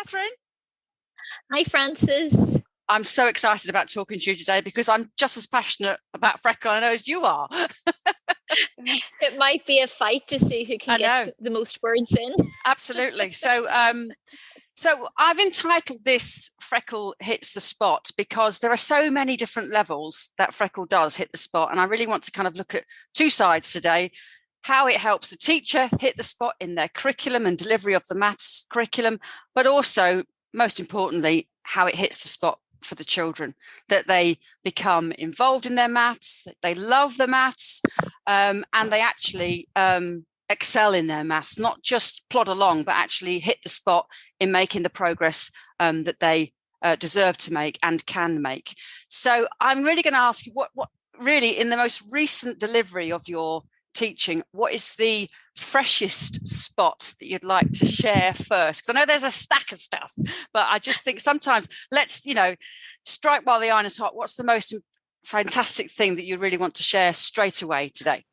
Catherine. Hi, Francis. I'm so excited about talking to you today because I'm just as passionate about Freckle, I know, as you are. It might be a fight to see who can get the most words in. Absolutely. So I've entitled this Freckle Hits the Spot because there are so many different levels that Freckle does hit the spot. And I really want to kind of look at two sides today: how it helps the teacher hit the spot in their curriculum and delivery of the maths curriculum, but also, most importantly, how it hits the spot for the children, that they become involved in their maths, that they love the maths, and they actually excel in their maths, not just plod along, but actually hit the spot in making the progress that they deserve to make and can make. So I'm really going to ask you, what really, in the most recent delivery of your teaching, what is the freshest spot that you'd like to share first? Because I know there's a stack of stuff, but I just think sometimes let's, strike while the iron is hot. What's the most fantastic thing that you really want to share straight away today?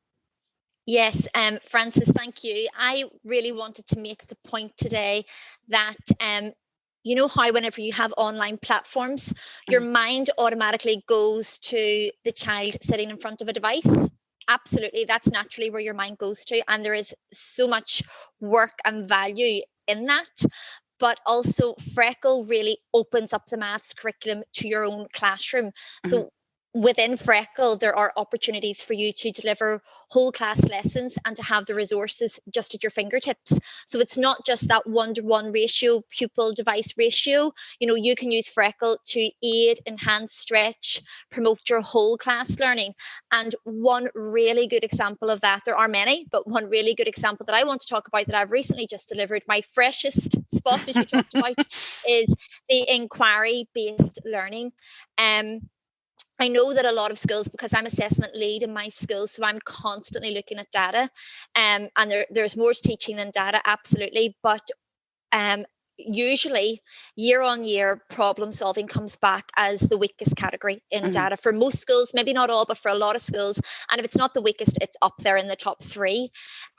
Yes, Francis, thank you. I really wanted to make the point today that you know how whenever you have online platforms, your mind automatically goes to the child sitting in front of a device. Absolutely, that's naturally where your mind goes to, and there is so much work and value in that. But also, Freckle really opens up the maths curriculum to your own classroom. So within Freckle, there are opportunities for you to deliver whole class lessons and to have the resources just at your fingertips. So it's not just that 1-to-1 ratio, pupil device ratio. You can use Freckle to aid, enhance, stretch, promote your whole class learning. And one really good example of that, there are many, but one really good example that I want to talk about that I've recently just delivered, my freshest spot, as you talked about, is the inquiry-based learning. I know that a lot of schools, because I'm assessment lead in my school, so I'm constantly looking at data, and there's more teaching than data, absolutely, but usually year on year problem solving comes back as the weakest category in data for most schools, maybe not all, but for a lot of schools. And if it's not the weakest, it's up there in the top 3.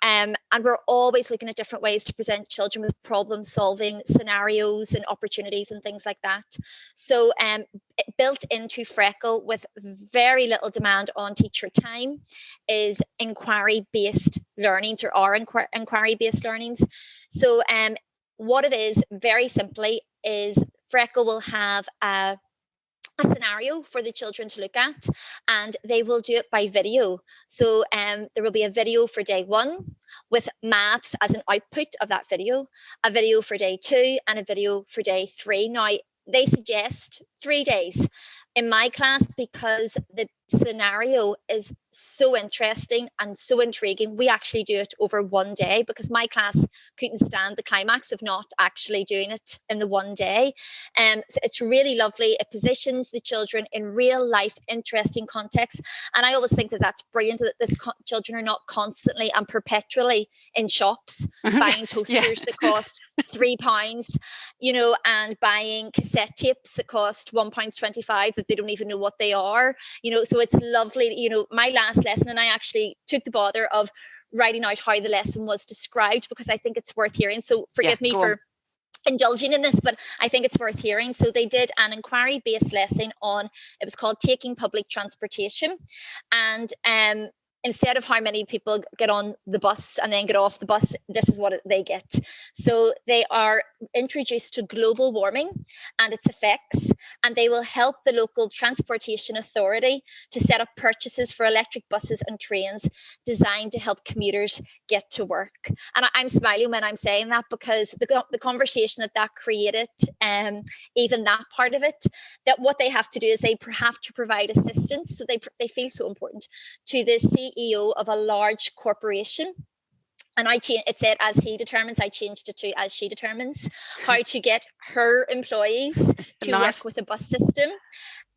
And we're always looking at different ways to present children with problem solving scenarios and opportunities and things like that. So built into Freckle with very little demand on teacher time is inquiry-based learnings, or are inquiry-based learnings. So what it is, very simply, is Freckle will have a scenario for the children to look at, and they will do it by video. So there will be a video for day 1 with maths as an output of that video, a video for day 2, and a video for day 3. Now, they suggest 3 days in my class because the scenario is so interesting and so intriguing. We actually do it over 1 day because my class couldn't stand the climax of not actually doing it in the 1 day. So it's really lovely. It positions the children in real life, interesting contexts. And I always think that that's brilliant, that the children are not constantly and perpetually in shops buying toasters that cost £3, and buying cassette tapes that cost £1.25 that they don't even know what they are. So it's lovely. My last lesson, and I actually took the bother of writing out how the lesson was described because I think it's worth hearing. So forgive me for indulging in this, but I think it's worth hearing. So they did an inquiry-based lesson on, it was called Taking Public Transportation. And instead of how many people get on the bus and then get off the bus, this is what they get. So they are introduced to global warming and its effects, and they will help the local transportation authority to set up purchases for electric buses and trains designed to help commuters get to work. And I'm smiling when I'm saying that because the conversation that created, even that part of it, that what they have to do is they have to provide assistance. So they feel so important to the CEO of a large corporation. And it said as he determines, I changed it to as she determines, how to get her employees to work with a bus system.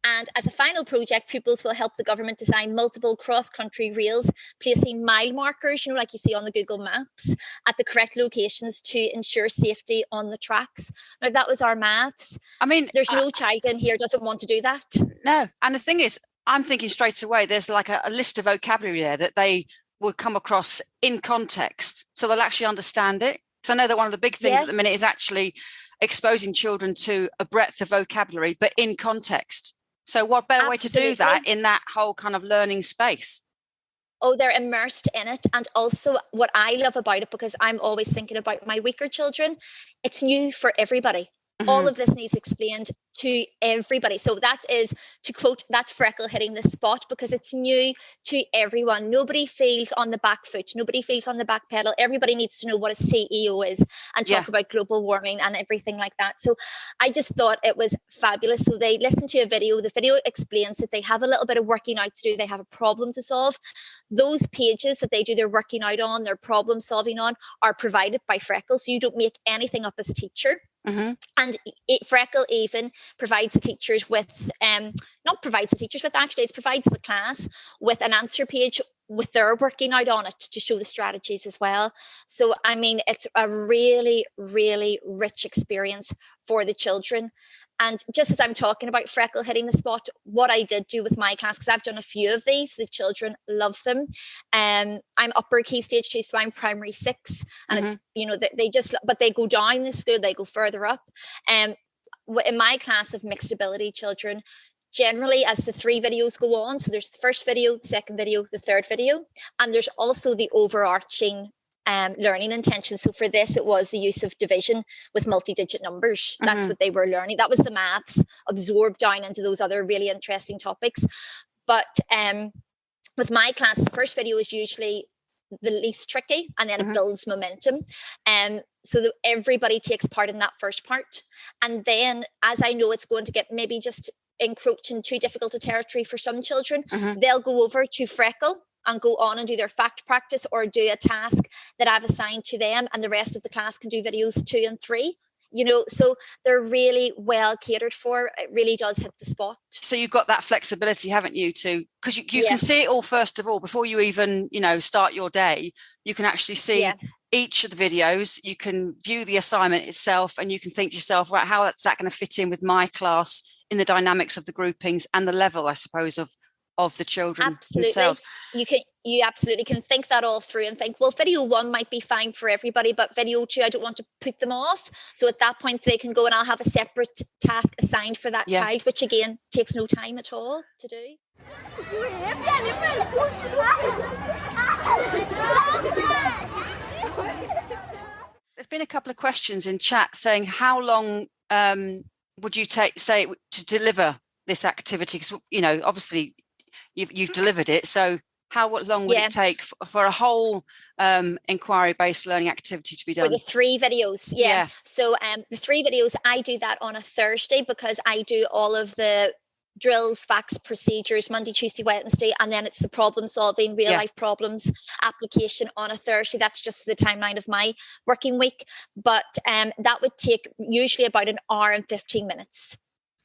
And as a final project, pupils will help the government design multiple cross-country rails, placing mile markers, like you see on the Google Maps, at the correct locations to ensure safety on the tracks. Now, that was our maths. I mean, there's no child in here doesn't want to do that. No. And the thing is, I'm thinking straight away, there's like a list of vocabulary there that they would come across in context. So they'll actually understand it. So I know that one of the big things at the minute is actually exposing children to a breadth of vocabulary, but in context. So what better way to do that in that whole kind of learning space? Oh, they're immersed in it. And also what I love about it, because I'm always thinking about my weaker children, it's new for everybody. All of this needs explained to everybody. So that is, to quote, that's Freckle hitting the spot, because it's new to everyone. Nobody feels on the back foot. Nobody feels on the back pedal. Everybody needs to know what a CEO is and talk about global warming and everything like that. So I just thought it was fabulous. So they listen to a video. The video explains that they have a little bit of working out to do. They have a problem to solve. Those pages that they do their working out on, their problem solving on, are provided by Freckle. So you don't make anything up as a teacher. And Freckle even provides the teachers with, not provides the teachers with, actually, it provides the class with an answer page with their working out on it to show the strategies as well. So, I mean, it's a really, really rich experience for the children. And just as I'm talking about Freckle hitting the spot, what I did do with my class, because I've done a few of these, the children love them. I'm upper key stage 2, so I'm primary 6, and it's, you know, they just, but they go down the school, they go further up. In my class of mixed ability children, generally as the 3 videos go on, so there's the first video, the second video, the third video, and there's also the overarching learning intention. So for this, it was the use of division with multi-digit numbers. That's what they were learning. That was the maths absorbed down into those other really interesting topics. But with my class, the first video is usually the least tricky, and then it builds momentum. So that everybody takes part in that first part. And then, as I know it's going to get maybe just encroach in too difficult a territory for some children, they'll go over to Freckle and go on and do their fact practice or do a task that I've assigned to them, and the rest of the class can do videos 2 and 3. You know, so they're really well catered for. It really does hit the spot. So you've got that flexibility, haven't you, to, because you can see it all first of all before you even, you know, start your day. You can actually see each of the videos, you can view the assignment itself, and you can think to yourself, right, how is that going to fit in with my class in the dynamics of the groupings and the level, I suppose, of the children themselves. You absolutely can think that all through and think, well, video 1 might be fine for everybody, but video 2, I don't want to put them off. So at that point they can go and I'll have a separate task assigned for that child, which again takes no time at all to do. There's been a couple of questions in chat saying how long would you say to deliver this activity? Because, you know, obviously you've delivered it, so how long would it take for a whole inquiry-based learning activity to be done? For the 3 videos, so the 3 videos, I do that on a Thursday, because I do all of the drills, facts, procedures Monday, Tuesday, Wednesday, and then it's the problem solving, real life problems application on a Thursday. That's just the timeline of my working week, but that would take usually about an hour and 15 minutes.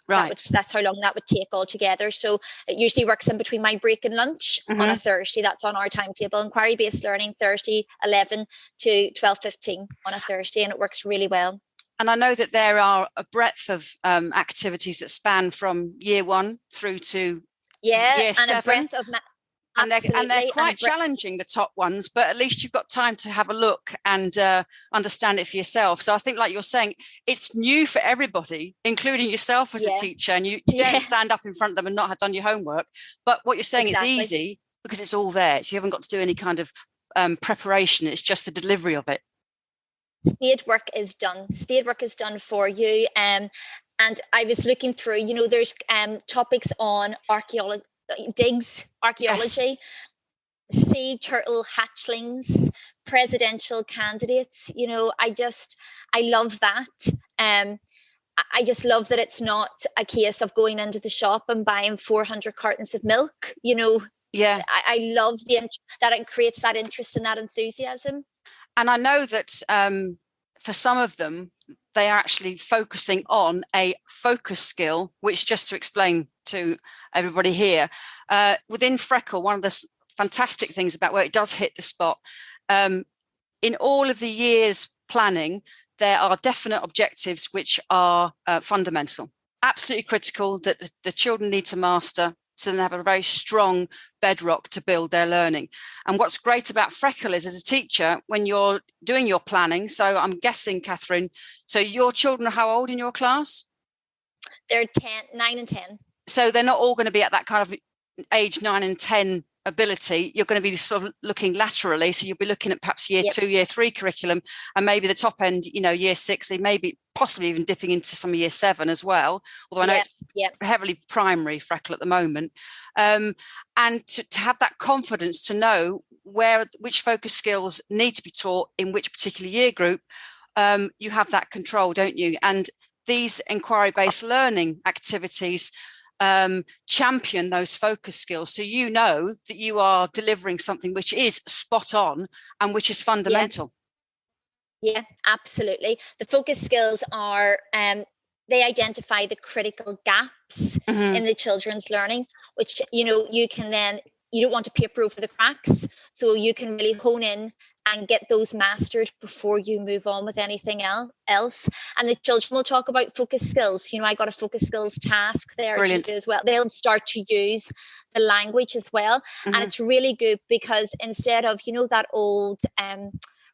Right. That's how long that would take altogether. So it usually works in between my break and lunch on a Thursday. That's on our timetable. Inquiry-based learning, Thursday, 11 to 12:15 on a Thursday, and it works really well. And I know that there are a breadth of activities that span from year 1 through to year 7. A breadth of and they're quite challenging, the top ones, but at least you've got time to have a look and understand it for yourself. So I think, like you're saying, it's new for everybody, including yourself as a teacher, and you don't stand up in front of them and not have done your homework. But what you're saying is easy because it's all there. You haven't got to do any kind of preparation. It's just the delivery of it. Spade work is done. Spade work is done for you. And I was looking through, you know, there's topics on archaeology, archaeology, sea turtle hatchlings, presidential candidates. You know, I love that. I just love that it's not a case of going into the shop and buying 400 cartons of milk. You know, I love that it creates that interest and that enthusiasm. And I know that for some of them, they are actually focusing on a focus skill, which, just to explain to everybody here, within Freckle, one of the fantastic things about where it does hit the spot, in all of the year's planning, there are definite objectives which are fundamental, absolutely critical, that the children need to master. so they have a very strong bedrock to build their learning. And what's great about Freckle is, as a teacher, when you're doing your planning, so I'm guessing, Catherine, so your children are how old in your class? They're 9 and 10. So they're not all going to be at that kind of age 9 and 10 ability. You're going to be sort of looking laterally. So you'll be looking at perhaps year 2, year 3 curriculum, and maybe the top end, year 6, they may be possibly even dipping into some of year 7 as well. Although I know it's heavily primary Freckle at the moment. And to have that confidence to know which focus skills need to be taught in which particular year group, you have that control, don't you? And these inquiry-based learning activities champion those focus skills, so you know that you are delivering something which is spot on and which is fundamental. Yeah, absolutely. The focus skills are they identify the critical gaps in the children's learning, which you can then, you don't want to paper over the cracks, so you can really hone in and get those mastered before you move on with anything else. And the children will talk about focus skills. I got a focus skills task there to do as well. They'll start to use the language as well. And it's really good because instead of, that old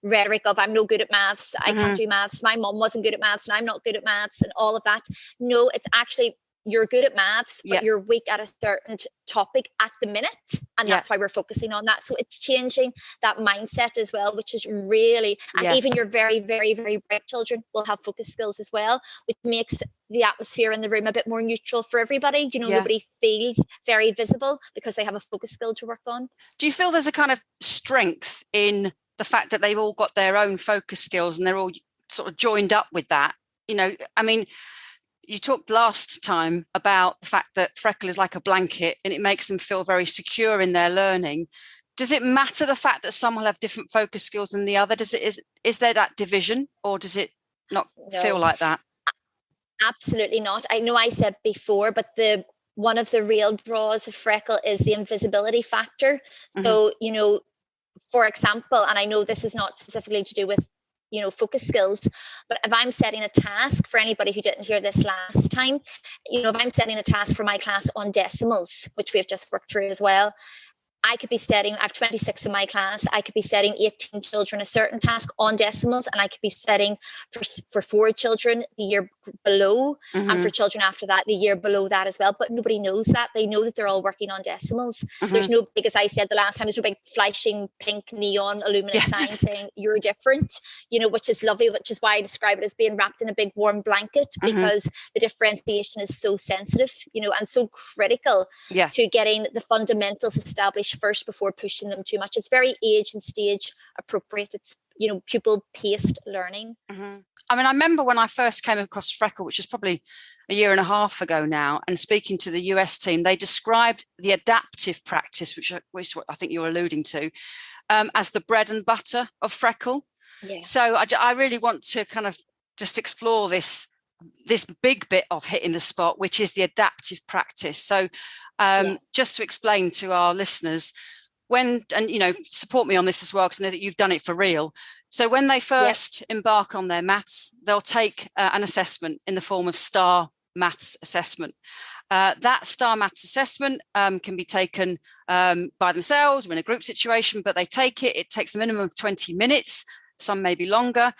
rhetoric of I'm no good at maths, I can't do maths, my mom wasn't good at maths and I'm not good at maths and all of that. No, it's actually, you're good at maths, but you're weak at a certain topic at the minute. And that's why we're focusing on that. So it's changing that mindset as well, which is really, and even your very, very, very bright children will have focus skills as well, which makes the atmosphere in the room a bit more neutral for everybody. Nobody feels very visible because they have a focus skill to work on. Do you feel there's a kind of strength in the fact that they've all got their own focus skills and they're all sort of joined up with that? You talked last time about the fact that Freckle is like a blanket and it makes them feel very secure in their learning. Does it matter the fact that some will have different focus skills than the other? Is there that division, or does it not feel like that? Absolutely not. I know I said before, but one of the real draws of Freckle is the invisibility factor. So, for example, and I know this is not specifically to do with focus skills, but if I'm setting a task, for anybody who didn't hear this last time, if I'm setting a task for my class on decimals, which we've just worked through as well, I could be setting, I have 26 in my class, I could be setting 18 children a certain task on decimals, and I could be setting for 4 children the year below, and for children after that the year below that as well. But nobody knows that. They know that they're all working on decimals. There's no big, as I said the last time, there's no big flashing pink neon luminous sign saying you're different, which is lovely, which is why I describe it as being wrapped in a big warm blanket, because the differentiation is so sensitive, and so critical to getting the fundamentals established first before pushing them too much. It's very age and stage appropriate. It's pupil paced learning. I remember when I first came across Freckle, which is probably a year and a half ago now, and speaking to the US team, they described the adaptive practice, which I think you're alluding to, as the bread and butter of Freckle. So I really want to kind of just explore this big bit of hitting the spot, which is the adaptive practice. So just to explain to our listeners, support me on this as well, because I know that you've done it for real. So when they first embark on their maths, they'll take an assessment in the form of STAR maths assessment. That STAR maths assessment can be taken by themselves or in a group situation, but they take it. It takes a minimum of 20 minutes, some may be longer,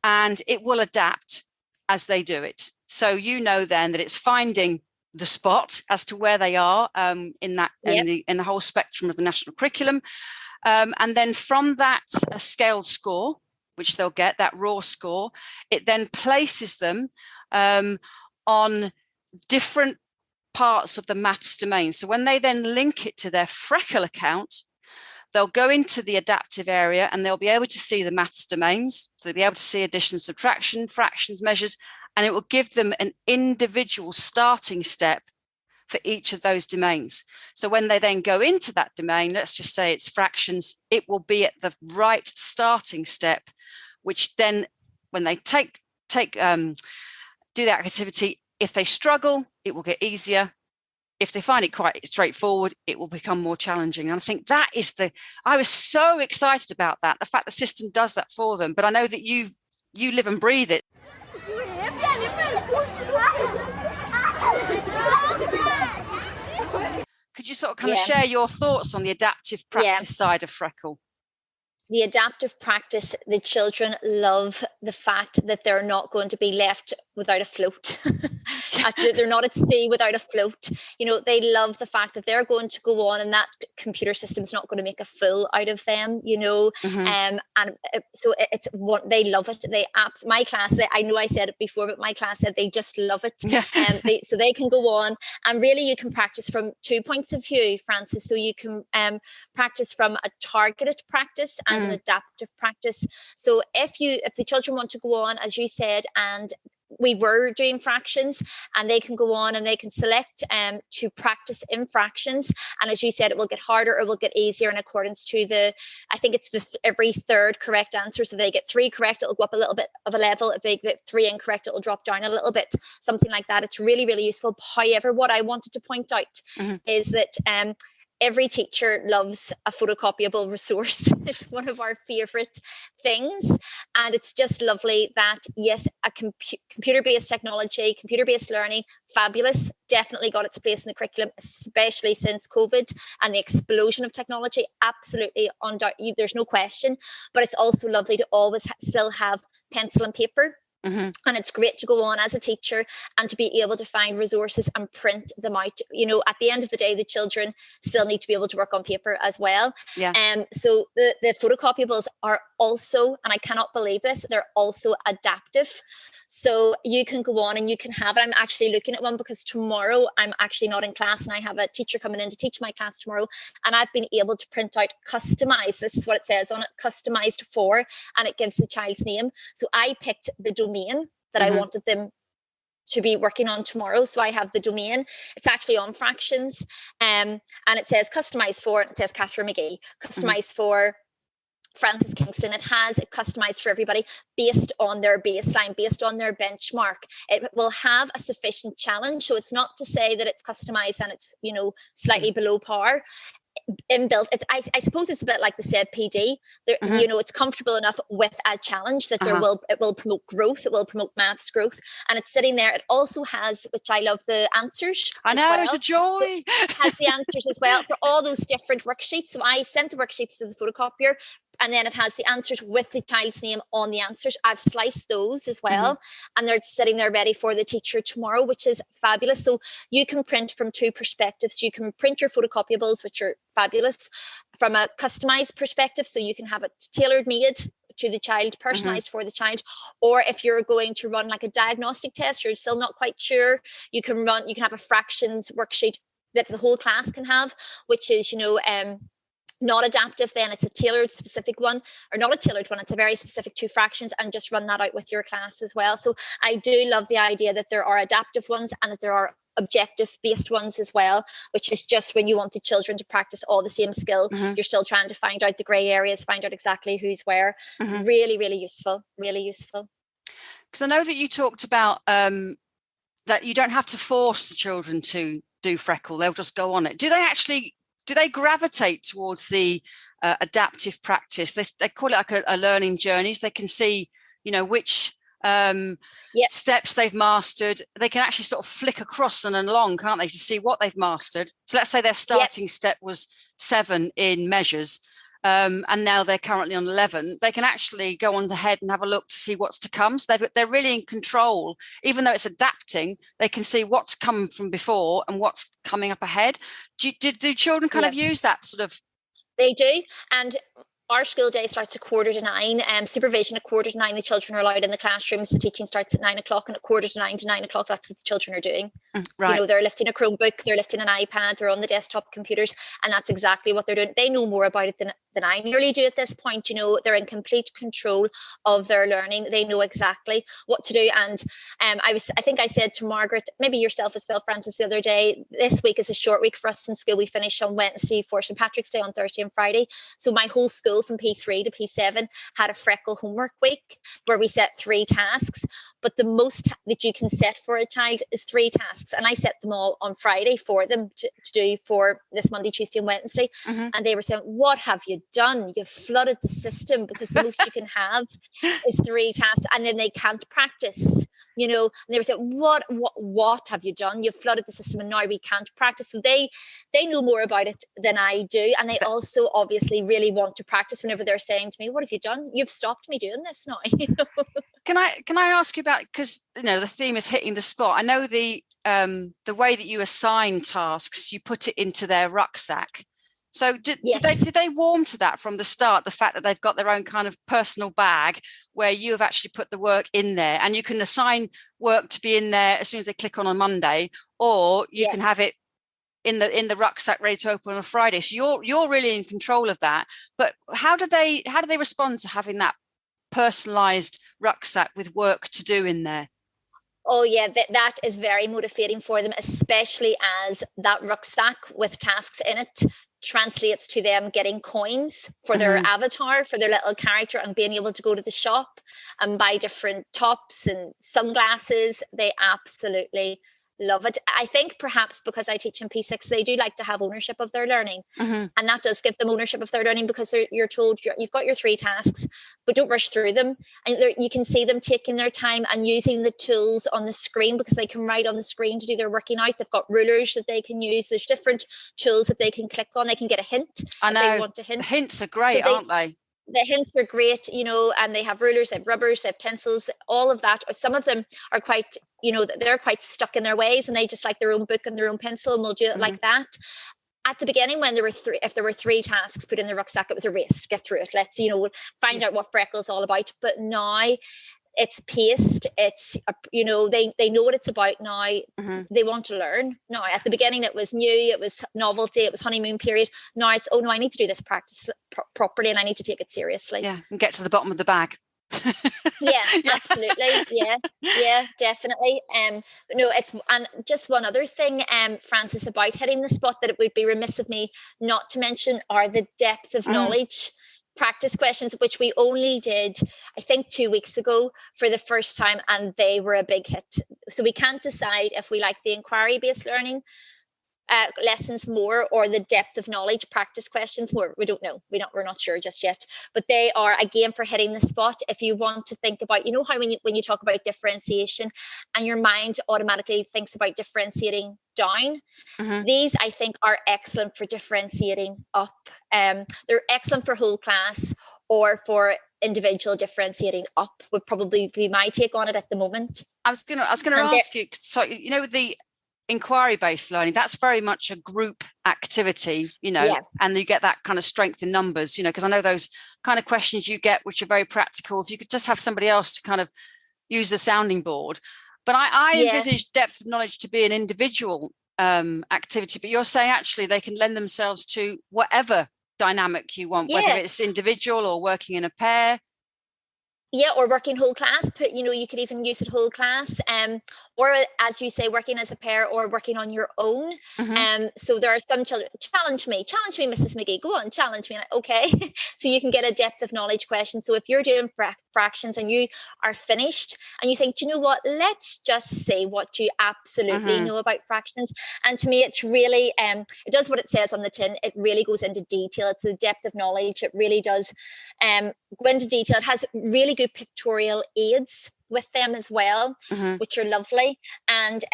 and it will adapt as they do it. So then that it's finding the spot as to where they are in the whole spectrum of the national curriculum, and then from that scaled score, which they'll get, that raw score, it then places them on different parts of the maths domain. So when they then link it to their Freckle account, they'll go into the adaptive area and they'll be able to see the maths domains. So they'll be able to see addition, subtraction, fractions, measures, and it will give them an individual starting step for each of those domains. So when they then go into that domain, let's just say it's fractions, it will be at the right starting step, which then when they do that activity, if they struggle, it will get easier. If they find it quite straightforward, it will become more challenging. And I think that is I was so excited about that, the fact the system does that for them. But I know that you live and breathe it. Could you sort of kind of share your thoughts on the adaptive practice side of Freckle? The adaptive practice, the children love the fact that they're not going to be left without a float. They're not at sea without a float. You know, they love the fact that they're going to go on and that computer system's not going to make a fool out of them, you know. And so it's what they love it. My class, I know I said it before, but my class said they just love it. So they can go on, and really you can practice from 2 points of view, Frances. So you can practice from a targeted practice and an adaptive practice. So if the children want to go on, as you said, and we were doing fractions, and they can go on and they can select to practice in fractions, and as you said, it will get harder or it will get easier in accordance to I think it's every third correct answer. So they get 3 correct, it'll go up a little bit of a level. If they get 3 incorrect, it'll drop down a little bit, something like that. It's really, really useful. However, what I wanted to point out is that every teacher loves a photocopyable resource. It's one of our favorite things. And it's just lovely that, yes, a computer-based technology, computer-based learning, fabulous, definitely got its place in the curriculum, especially since COVID and the explosion of technology. Absolutely, there's no question. But it's also lovely to always still have pencil and paper. And it's great to go on as a teacher and to be able to find resources and print them out. You know, at the end of the day, the children still need to be able to work on paper as well. So the photocopyables are also, and I cannot believe this, they're also adaptive. So you can go on and you can have it. I'm actually looking at one because tomorrow I'm actually not in class and I have a teacher coming in to teach my class tomorrow. And I've been able to print out customized, this is what it says on it, customized for, and it gives the child's name. So I picked the domain that I wanted them to be working on tomorrow. So I have the domain. It's actually on fractions. And it says customized for, and it says Catherine McGee, customized for Frances Kingston. It has it customized for everybody based on their baseline, based on their benchmark. It will have a sufficient challenge. So it's not to say that it's customized and it's, you know, slightly below par. Inbuilt, I suppose it's a bit like the ZPD. You know, it's comfortable enough with a challenge that it will promote growth, it will promote maths growth, and it's sitting there. It also has, which I love, the answers. I know, it's a joy. So it has the answers as well for all those different worksheets. So I sent the worksheets to the photocopier, and then it has the answers with the child's name on the answers. I've sliced those as well, and they're sitting there ready for the teacher tomorrow, which is fabulous. So you can print from 2 perspectives. You can print your photocopyables, which are fabulous, from a customized perspective. So you can have it tailored made to the child, personalized for the child. Or if you're going to run like a diagnostic test, you're still not quite sure, you can have a fractions worksheet that the whole class can have, which is, you know, not adaptive, then it's a tailored specific one, or not a tailored one, it's a very specific to fractions, and just run that out with your class as well. So I do love the idea that there are adaptive ones and that there are objective based ones as well, which is just when you want the children to practice all the same skill, you're still trying to find out the grey areas, find out exactly who's where. Really, really useful, really useful. Because I know that you talked about that you don't have to force the children to do Freckle, they'll just go on it. Do they gravitate towards the adaptive practice? They call it like a learning journey. So they can see, you know, which steps they've mastered. They can actually sort of flick across and along, can't they, to see what they've mastered. So let's say their starting step was 7 in measures, and now they're currently on 11. They can actually go on ahead and have a look to see what's to come. So they're really in control. Even though it's adapting, they can see what's come from before and what's coming up ahead. Do children kind of use that sort of? They do. And our school day starts at 8:45. Supervision at 8:45. The children are allowed in the classrooms. The teaching starts at 9:00, and at 8:45 to 9:00, that's what the children are doing. Right. You know, they're lifting a Chromebook, they're lifting an iPad, they're on the desktop computers, and that's exactly what they're doing. They know more about it than I nearly do at this point. You know, they're in complete control of their learning. They know exactly what to do. And I think I said to Margaret, maybe yourself as well, Frances, the other day, this week is a short week for us in school. We finish on Wednesday for St. Patrick's Day on Thursday and Friday. So my whole school from P3 to P7 had a Freckle homework week where we set 3 tasks. But the most that you can set for a child is 3 tasks. And I set them all on Friday for them to do for this Monday, Tuesday and Wednesday. And they were saying, what have you done? You've flooded the system, because the most you can have is 3 tasks, and then they can't practice. and they were saying, what have you done? You've flooded the system and now we can't practice. So they know more about it than I do. And they also obviously really want to practice whenever they're saying to me, what have you done? You've stopped me doing this now. Can I ask you about, because the theme is hitting the spot. I know the way that you assign tasks, you put it into their rucksack. So did they warm to that from the start, the fact that they've got their own kind of personal bag where you have actually put the work in there, and you can assign work to be in there as soon as they click on Monday, or you can have it in the rucksack ready to open on a Friday. So you're really in control of that. But how do they respond to having that personalized rucksack with work to do in there? Oh yeah, that is very motivating for them, especially as that rucksack with tasks in it translates to them getting coins for their avatar, for their little character, and being able to go to the shop and buy different tops and sunglasses. They absolutely love it. I think perhaps because I teach in P6, they do like to have ownership of their learning. And that does give them ownership of their learning, because you're told you've got your 3 tasks, but don't rush through them. And you can see them taking their time and using the tools on the screen, because they can write on the screen to do their working out. They've got rulers that they can use. There's different tools that they can click on. They can get a hint. I know. If they want a hint. The hints are great, aren't they? The hints are great, and they have rulers, they have rubbers, they have pencils, all of that. Some of them are quite, they're quite stuck in their ways, and they just like their own book and their own pencil, and will do it like that. At the beginning, when if there were 3 tasks put in the rucksack, it was a race, get through it. Let's, find out what Freckle's all about. But now it's paced. It's, they know what it's about now. They want to learn. Now, at the beginning, it was new, it was novelty, it was honeymoon period. Now it's, oh no, I need to do this practice properly, and I need to take it seriously. Yeah, and get to the bottom of the bag. Yeah, absolutely. Yeah, definitely. No, and just one other thing, Francis, about hitting the spot that it would be remiss of me not to mention are the depth of knowledge practice questions, which we only did, I think, 2 weeks ago for the first time, and they were a big hit. So we can't decide if we like the inquiry-based learning lessons more, or the depth of knowledge practice questions more. We don't know. We're not sure just yet. But they are, again, for hitting the spot. If you want to think about, how when you talk about differentiation and your mind automatically thinks about differentiating down, these I think are excellent for differentiating up. They're excellent for whole class, or for individual differentiating up would probably be my take on it at the moment. I was gonna ask you, so the inquiry-based learning, that's very much a group activity, and you get that kind of strength in numbers, because I know those kind of questions you get, which are very practical, if you could just have somebody else to kind of use the sounding board. But I envisage depth of knowledge to be an individual activity, but you're saying actually they can lend themselves to whatever dynamic you want, whether it's individual or working in a pair. Yeah, or working whole class, but you could even use it whole class, or as you say, working as a pair, or working on your own. So there are some children, challenge me, Mrs. McGee, go on, challenge me. Okay, so you can get a depth of knowledge question. So if you're doing fractions and you are finished and you think, you know what, let's just say what you absolutely know about fractions. And to me, it's really, it does what it says on the tin. It really goes into detail. It's the depth of knowledge. It really does go into detail. It has really good pictorial aids with them as well, which are lovely. And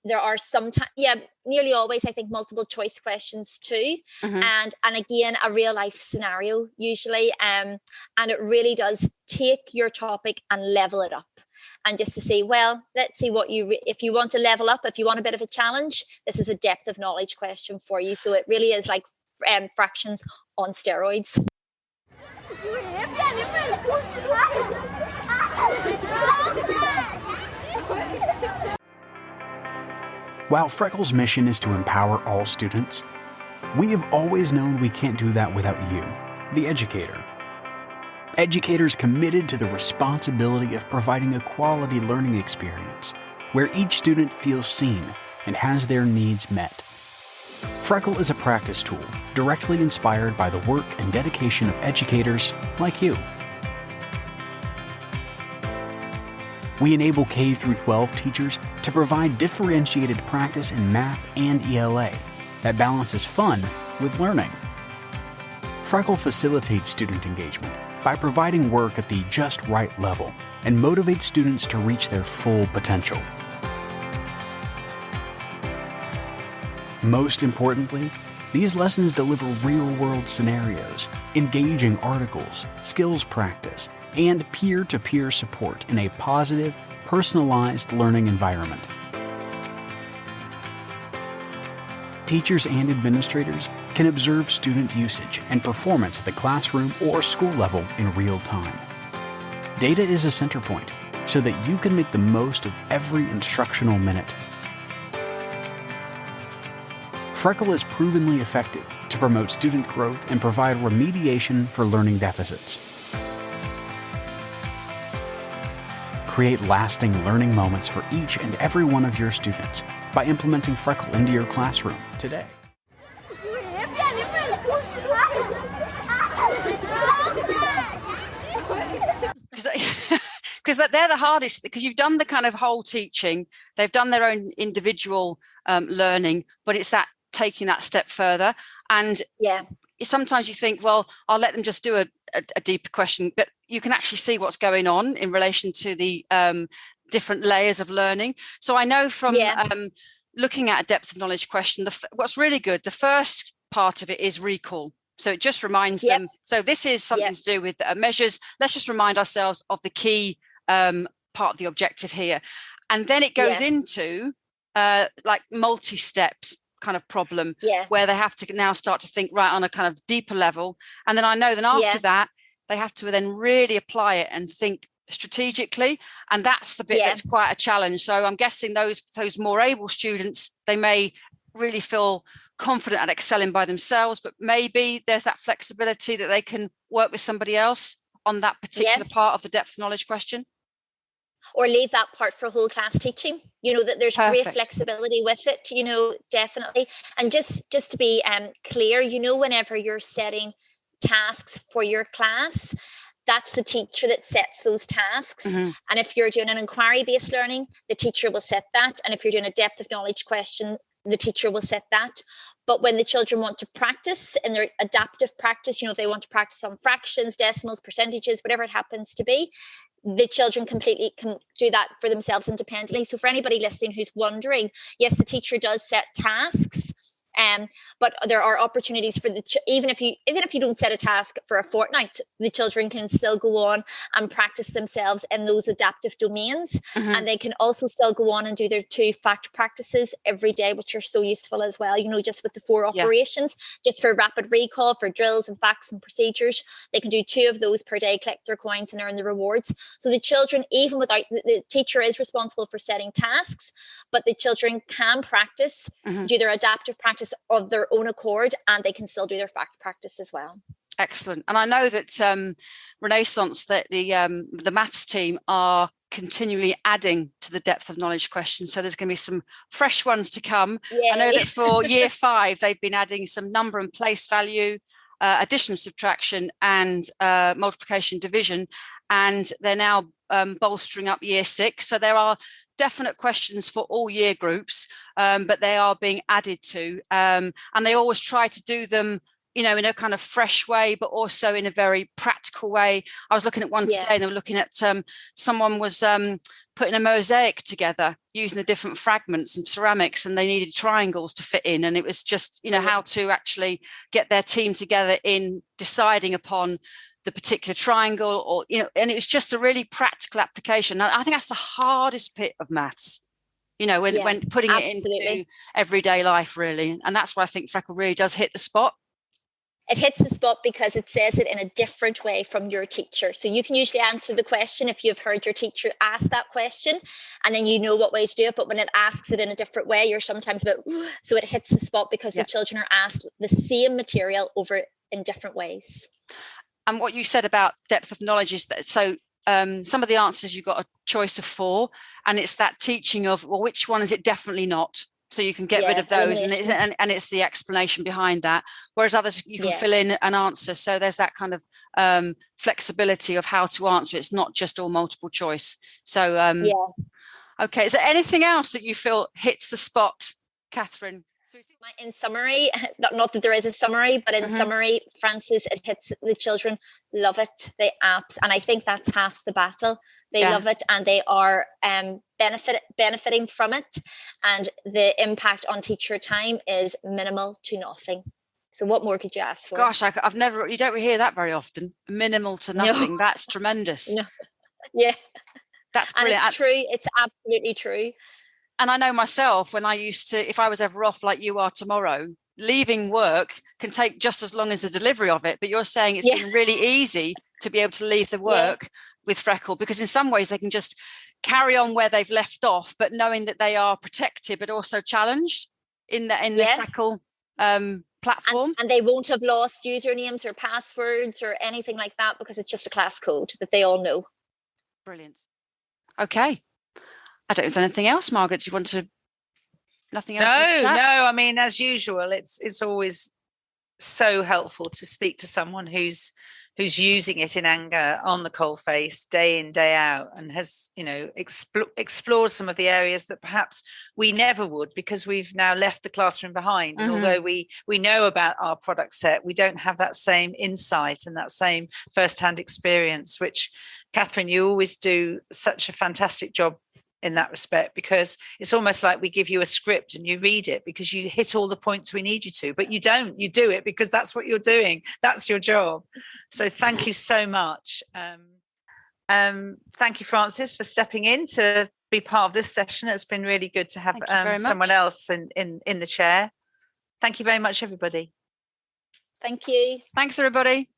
there are nearly always, I think, multiple choice questions too, and again a real life scenario usually, and it really does take your topic and level it up. And just to say, well, let's see what if you want to level up, if you want a bit of a challenge, this is a depth of knowledge question for you. So it really is like fractions on steroids. While Freckle's mission is to empower all students, we have always known we can't do that without you, the educator. Educators committed to the responsibility of providing a quality learning experience where each student feels seen and has their needs met. Freckle is a practice tool directly inspired by the work and dedication of educators like you. We enable K-12 teachers to provide differentiated practice in math and ELA that balances fun with learning. Freckle facilitates student engagement by providing work at the just right level and motivates students to reach their full potential. Most importantly, these lessons deliver real-world scenarios, engaging articles, skills practice, and peer-to-peer support in a positive, personalized learning environment. Teachers and administrators can observe student usage and performance at the classroom or school level in real time. Data is a center point so that you can make the most of every instructional minute. Freckle is provenly effective to promote student growth and provide remediation for learning deficits. Create lasting learning moments for each and every one of your students by implementing Freckle into your classroom today. Because they're the hardest, because you've done the kind of whole teaching, they've done their own individual learning, but it's that taking that step further. And sometimes you think, well, I'll let them just do a deeper question, but you can actually see what's going on in relation to the different layers of learning. So I know from looking at a depth of knowledge question, what's really good, the first part of it is recall. So it just reminds them. So this is something to do with measures. Let's just remind ourselves of the key part of the objective here. And then it goes into like multi-steps kind of problem where they have to now start to think right on a kind of deeper level. And then I know then after that, they have to then really apply it and think strategically. And that's the bit that's quite a challenge. So I'm guessing those more able students, they may really feel confident at excelling by themselves, but maybe there's that flexibility that they can work with somebody else on that particular part of the depth of knowledge question. Or leave that part for whole class teaching, that there's great flexibility with it, definitely. And just to be clear, whenever you're setting tasks for your class, that's the teacher that sets those tasks. And if you're doing an inquiry-based learning, the teacher will set that. And if you're doing a depth of knowledge question, the teacher will set that. But when the children want to practice in their adaptive practice, if they want to practice on fractions, decimals, percentages, whatever it happens to be, the children completely can do that for themselves independently. So for anybody listening who's wondering, yes, the teacher does set tasks, but there are opportunities for even if you don't set a task for a fortnight, the children can still go on and practice themselves in those adaptive domains. And they can also still go on and do their 2 fact practices every day, which are so useful as well, just with the 4 operations, just for rapid recall, for drills and facts and procedures. They can do 2 of those per day, collect their coins and earn the rewards. So the children, even without, the teacher is responsible for setting tasks, but the children can practice, do their adaptive practice of their own accord, and they can still do their fact practice as well. Excellent. And I know that Renaissance, that the maths team are continually adding to the depth of knowledge questions. So there's going to be some fresh ones to come. I know that for year 5, they've been adding some number and place value, addition, subtraction, and multiplication, division. And they're now bolstering up year 6. So there are definite questions for all year groups, but they are being added to. And they always try to do them, in a kind of fresh way, but also in a very practical way. I was looking at one today, and they were looking at someone was putting a mosaic together using the different fragments and ceramics, and they needed triangles to fit in. And it was just, how to actually get their team together in deciding upon the particular triangle, or, and it was just a really practical application. And I think that's the hardest bit of maths, when putting it into everyday life, really. And that's why I think Freckle really does hit the spot. It hits the spot because it says it in a different way from your teacher. So you can usually answer the question if you've heard your teacher ask that question, and then you know what way to do it. But when it asks it in a different way, you're sometimes a bit, so it hits the spot because the children are asked the same material over in different ways. And what you said about depth of knowledge is that, so some of the answers you've got a choice of 4, and it's that teaching of, well, which one is it definitely not? So you can get rid of those, and it's the explanation behind that. Whereas others, you can fill in an answer. So there's that kind of flexibility of how to answer. It's not just all multiple choice. So, okay. Is there anything else that you feel hits the spot, Catherine? In summary, not that there is a summary, but in summary, Francis, it hits the children, love it. They apps, and I think that's half the battle. They love it, and they are benefiting from it, and the impact on teacher time is minimal to nothing. So what more could you ask for? Gosh, you don't hear that very often. Minimal to nothing. No. That's tremendous. No. Yeah. That's brilliant. And it's true. It's absolutely true. And I know myself, when I used to, if I was ever off like you are tomorrow, leaving work can take just as long as the delivery of it. But you're saying it's been really easy to be able to leave the work with Freckle, because in some ways they can just carry on where they've left off, but knowing that they are protected, but also challenged in the Freckle platform. And they won't have lost usernames or passwords or anything like that, because it's just a class code that they all know. Brilliant. Okay. I don't know if there's anything else, Margaret. Do you want to? Nothing else? No. I mean, as usual, it's always so helpful to speak to someone who's using it in anger on the coalface day in, day out, and has, explored some of the areas that perhaps we never would, because we've now left the classroom behind. And although we know about our product set, we don't have that same insight and that same first-hand experience, which, Catherine, you always do such a fantastic job in that respect, because it's almost like we give you a script and you read it because you hit all the points we need you to, but you don't. You do it because that's what you're doing. That's your job. So thank you so much. Thank you, Francis, for stepping in to be part of this session. It's been really good to have someone else in the chair. Thank you very much, everybody. Thank you. Thanks, everybody.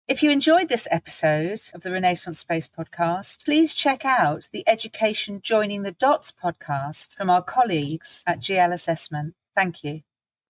If you enjoyed this episode of the Renaissance Space podcast, please check out the Education Joining the Dots podcast from our colleagues at GL Assessment. Thank you.